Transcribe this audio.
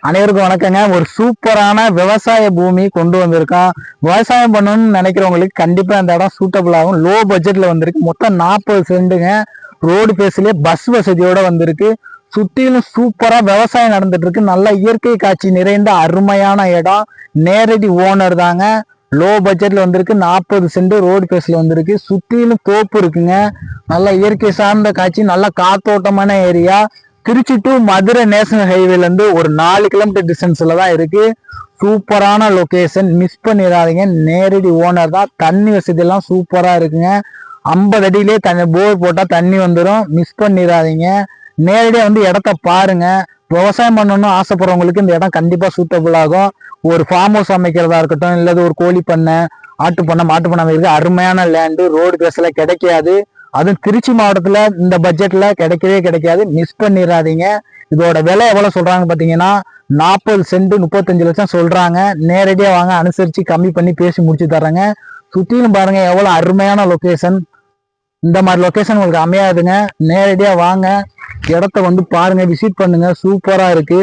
அனைவருக்கும் வணக்கங்க. ஒரு சூப்பரான விவசாய பூமி கொண்டு வந்திருக்கோம். விவசாயம் பண்ணணும்னு நினைக்கிறவங்களுக்கு கண்டிப்பா இந்த இடம் சூட்டபிள் ஆகும். லோ பட்ஜெட்ல வந்திருக்கு. மொத்தம் 40 சென்டுங்க. ரோடு பேஸ்லயே பஸ் வசதியோட வந்திருக்கு. சுத்திலும் சூப்பரா விவசாயம் நடந்துட்டு இருக்கு. நல்ல இயற்கை காட்சி நிறைந்த அருமையான இடம். நேரடி ஓனர் தாங்க. லோ பட்ஜெட்ல வந்திருக்கு. 40 சென்ட் ரோடு பேஸ்ல வந்திருக்கு. சுத்திலும் தோப்பு இருக்குங்க. நல்ல இயற்கை சார்ந்த காட்சி, நல்ல காத்தோட்டமான area. Trichy to Madurai national ஹைவேல இருந்து ஒரு 4 கிலோமீட்டர் டிஸ்டன்ஸ்ல தான் இருக்கு. சூப்பரான லொகேஷன், மிஸ் பண்ணிடாதீங்க. நேரடி ஓனர் தான். தண்ணி வசதி எல்லாம் சூப்பரா இருக்குங்க. 50 அடியிலே தண்ணி போர் போட்டா தண்ணி வந்துடும். மிஸ் பண்ணிடாதீங்க. நேரடியா வந்து இடத்த பாருங்க. விவசாயம் பண்ணணும்னு ஆசைப்படுறவங்களுக்கு இந்த இடம் கண்டிப்பா சூட்டபிள் ஆகும். ஒரு ஃபார்ம் ஹவுஸ் அமைக்கிறதா இருக்கட்டும், இல்லது ஒரு கோழி பண்ணை, ஆட்டு பண்ணை, மாட்டு பண்ணை அமைக்கிறது அருமையான லேண்டு. ரோடு பேஸ்ல கிடைக்காது. அதுவும் திருச்சி மாவட்டத்துல இந்த பட்ஜெட்ல கிடைக்கவே கிடைக்காது. மிஸ் பண்ணிடாதீங்க. இதோட விலை எவ்வளவு சொல்றாங்க பாத்தீங்கன்னா 40 சென்ட் 35 லட்சம் சொல்றாங்க. நேரடியா வாங்க, அனுசரிச்சு கம்மி பண்ணி பேசி முடிச்சு தர்றேங்க. சுத்திலும் பாருங்க எவ்வளவு அருமையான லொகேஷன். இந்த மாதிரி லொகேஷன் உங்களுக்கு அமையாதுங்க. நேரடியா வாங்க, இடத்த வந்து பாருங்க, விசிட் பண்ணுங்க. சூப்பரா இருக்கு.